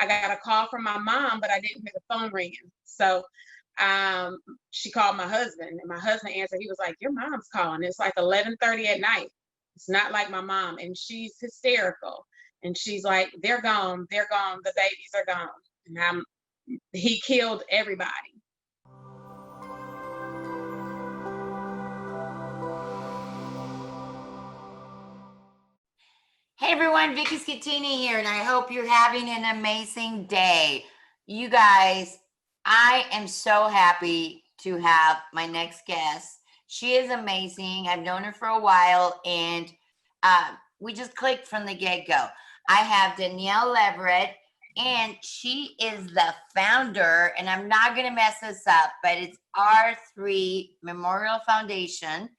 I got a call from my mom, but I didn't hear the phone ringing. So she called my husband, and my husband answered. He was like, "Your mom's calling. It's like 11:30 at night. It's not like my mom." And she's hysterical. And she's like, "They're gone. They're gone. The babies are gone." And he killed everybody. Hey everyone, Vicky Schettini here, and I hope you're having an amazing day. You guys, I am so happy to have my next guest. She is amazing. I've known her for a while, and we just clicked from the get-go. I have Danielle Leverett, and she is the founder, and I'm not going to mess this up, but it's R3 Memorial Foundation.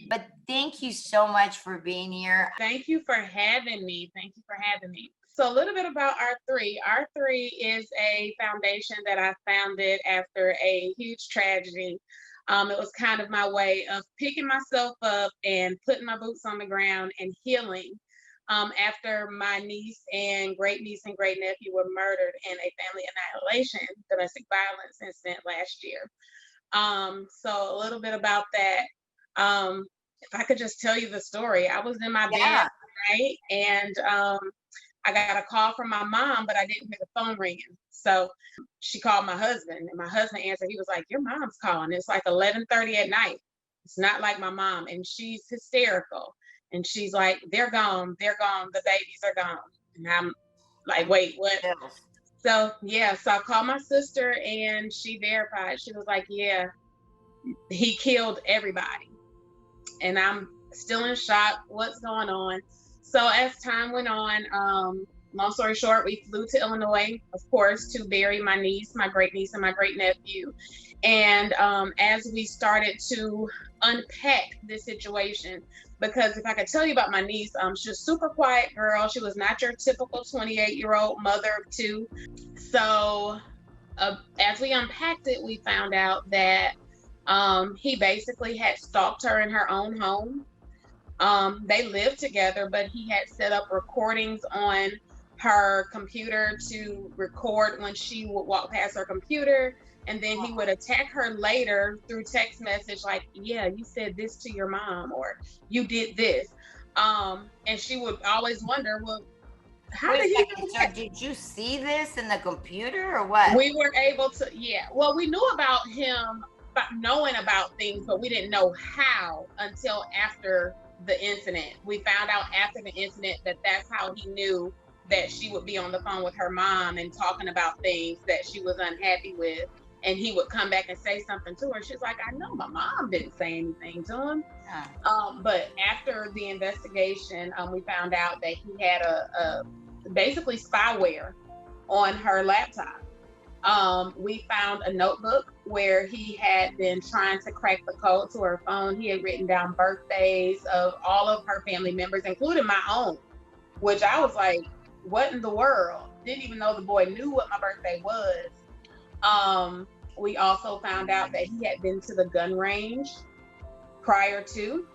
But thank you so much for being here. Thank you for having me. Thank you for having me. So a little bit about R3. R3 is a foundation that I founded after a huge tragedy. It was kind of my way of picking myself up and putting my boots on the ground and healing after my niece and great nephew were murdered in a family annihilation, domestic violence incident last year. So a little bit about that. If I could just tell you the story, I was in my bed, right? And I got a call from my mom, but I didn't hear the phone ringing. So she called my husband, and my husband answered. He was like, "Your mom's calling. It's like 11:30 at night. It's not like my mom." And she's hysterical. And she's like, "They're gone. They're gone. The babies are gone." And I'm like, "Wait, what?" So yeah, so I called my sister, and she verified. She was like, "Yeah, he killed everybody." And I'm still in shock. What's going on? So as time went on, long story short, we flew to Illinois, of course, to bury my niece, my great niece, and my great nephew. And as we started to unpack this situation, because if I could tell you about my niece, she's a super quiet girl. She was not your typical 28-year-old mother of two. So as we unpacked it, we found out that he basically had stalked her in her own home. They lived together, but he had set up recordings on her computer to record when she would walk past her computer. And then he would attack her later through text message, like, "Yeah, you said this to your mom," or "You did this." And she would always wonder, well, how did he do that? So did you see this in the computer or what? We were able to, yeah. Well, we knew about him knowing about things, but we didn't know how until after the incident. We found out after the incident that that's how he knew that she would be on the phone with her mom and talking about things that she was unhappy with. And he would come back and say something to her. She's like, "I know my mom didn't say anything to him." But after the investigation, we found out that he had a basically spyware on her laptop. We found a notebook where he had been trying to crack the code to her phone. He had written down birthdays of all of her family members, including my own, which I was like, what in the world? Didn't even know the boy knew what my birthday was. We also found out that he had been to the gun range prior to.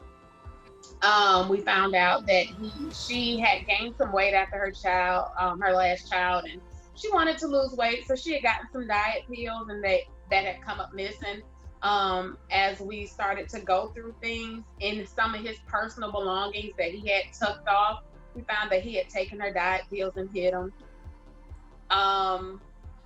We found out that she had gained some weight after her last child, and she wanted to lose weight, so she had gotten some diet pills, and that had come up missing. As we started to go through things in some of his personal belongings that he had tucked off, we found that he had taken her diet pills and hid them.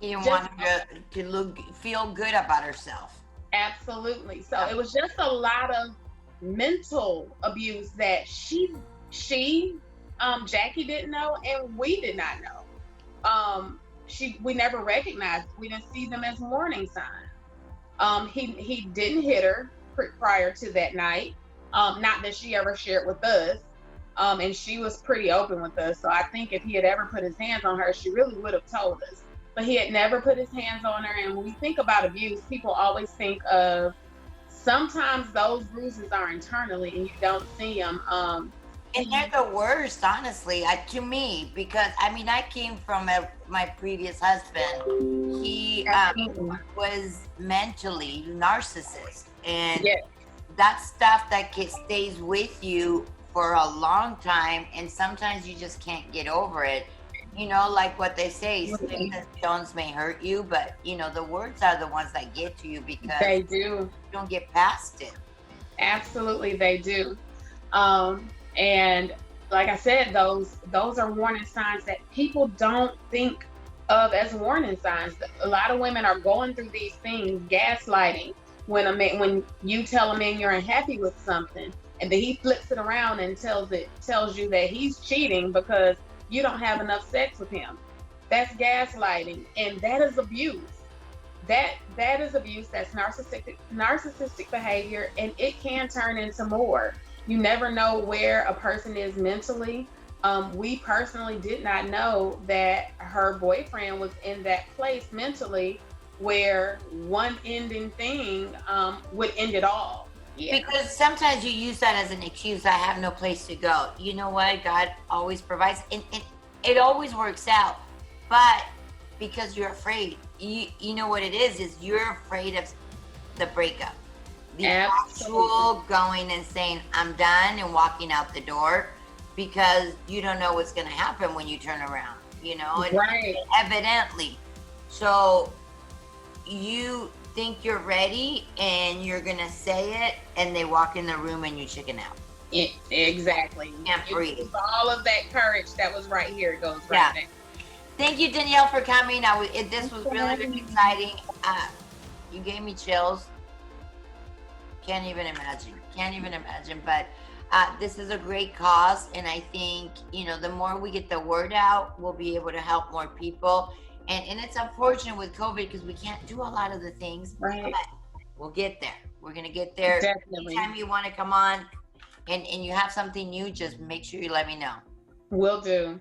He didn't want her to feel good about herself. Absolutely. So it was just a lot of mental abuse that she Jackie didn't know, and we did not know. We never recognized. We didn't see them as warning signs. He didn't hit her prior to that night. Not that she ever shared with us. And she was pretty open with us. So I think if he had ever put his hands on her, she really would have told us. But he had never put his hands on her. And when we think about abuse, people always think of sometimes those bruises are internally and you don't see them. And they're the worst, honestly, to me, because I came from my previous husband. He was mentally narcissist, and that stuff that stays with you for a long time, and sometimes you just can't get over it. You know, like what they say, sticks Absolutely. and stones may hurt you, but you know, the words are the ones that get to you because They you do. don't get past it. Absolutely, they do. And like I said, those are warning signs that people don't think of as warning signs. A lot of women are going through these things, gaslighting. When you tell a man you're unhappy with something, and then he flips it around and tells you that he's cheating because you don't have enough sex with him. That's gaslighting, and that is abuse. That is abuse. That's narcissistic behavior, and it can turn into more. You never know where a person is mentally. We personally did not know that her boyfriend was in that place mentally, where one ending thing would end it all. Yeah. Because sometimes you use that as an excuse. I have no place to go. You know what? God always provides, and it always works out. But because you're afraid, you know what it is you're afraid of the breakup. The Absolutely. actual going and saying, I'm done and walking out the door because you don't know what's going to happen when you turn around, you know, and Right. evidently. So you think you're ready and you're going to say it, and they walk in the room and you chicken out. Exactly. Can't breathe. It's all of that courage that was right here. It goes right there. Thank you, Danielle, for coming. This was really, really exciting. You gave me chills. Can't even imagine. But this is a great cause. And I think, you know, the more we get the word out, we'll be able to help more people. And it's unfortunate with COVID because we can't do a lot of the things. Right. But we'll get there. We're going to get there. Definitely. Anytime you want to come on and you have something new, just make sure you let me know. Will do.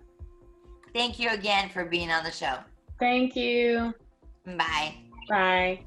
Thank you again for being on the show. Thank you. Bye. Bye.